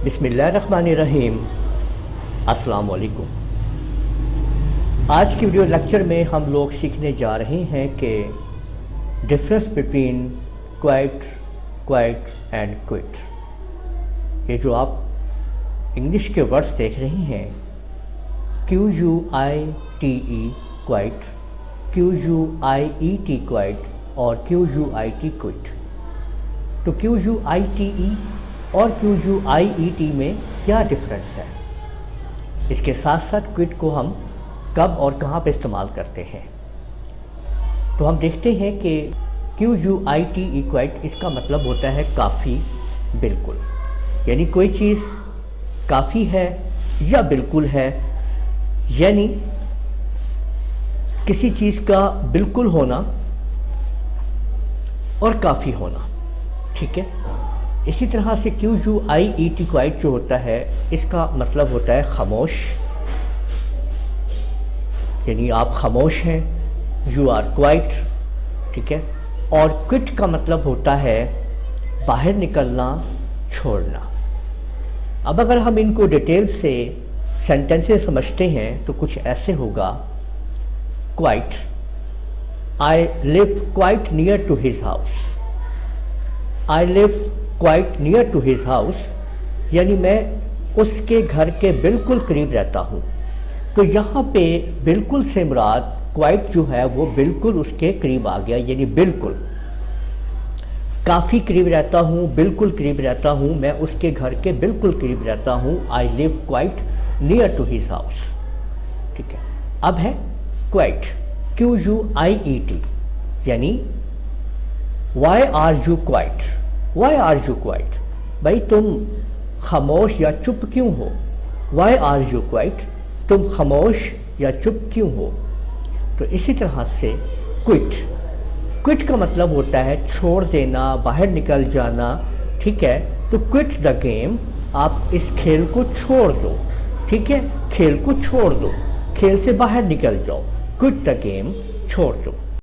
बिस्मिल्लाहिर्रहमानिर्रहीम। अस्सलाम वालेकुम। आज की वीडियो लेक्चर में हम लोग सीखने जा रहे हैं कि difference between quite, quiet and quit. ये जो आप इंग्लिश के वर्ड्स देख रहे हैं, QUITE क्वाइट, QUIET क्वाइट और QUIT क्विट। तो QUITE और QUIET में क्या डिफरेंस है, इसके साथ साथ क्विट को हम कब और कहाँ पे इस्तेमाल करते हैं। तो हम देखते हैं कि QUITE क्वाइट, इसका मतलब होता है काफ़ी, बिल्कुल। यानी कोई चीज़ काफ़ी है या बिल्कुल है, यानी किसी चीज़ का बिल्कुल होना और काफ़ी होना, ठीक है। इसी तरह से QUIET क्वाइट जो होता है, इसका मतलब होता है खामोश, यानी आप खामोश हैं, यू आर क्वाइट, ठीक है। और क्विट का मतलब होता है बाहर निकलना, छोड़ना। अब अगर हम इनको डिटेल से सेंटेंसेस समझते हैं तो कुछ ऐसे होगा। Quite, I live quite near to his house. I live quite near to his house, यानी मैं उसके घर के बिल्कुल करीब रहता हूँ। तो यहाँ पे बिल्कुल से मुराद क्वाइट जो है वो बिल्कुल उसके करीब आ गया, यानी बिल्कुल। काफ़ी करीब रहता हूँ, बिल्कुल करीब रहता हूँ, मैं उसके घर के बिल्कुल करीब रहता हूँ। I live quite near to his house, ठीक है। अब है क्वाइट, QUIET, यानी why are you quiet, why are you quiet, भाई तुम खामोश या चुप क्यों हो। वाई आर यू क्वाइट, तुम खामोश या चुप क्यों हो। तो इसी तरह से क्विट, क्विट का मतलब होता है छोड़ देना, बाहर निकल जाना, ठीक है। तो क्विट द गेम, आप इस खेल को छोड़ दो, ठीक है। खेल को छोड़ दो, खेल से बाहर निकल जाओ, क्विट द गेम, छोड़ दो।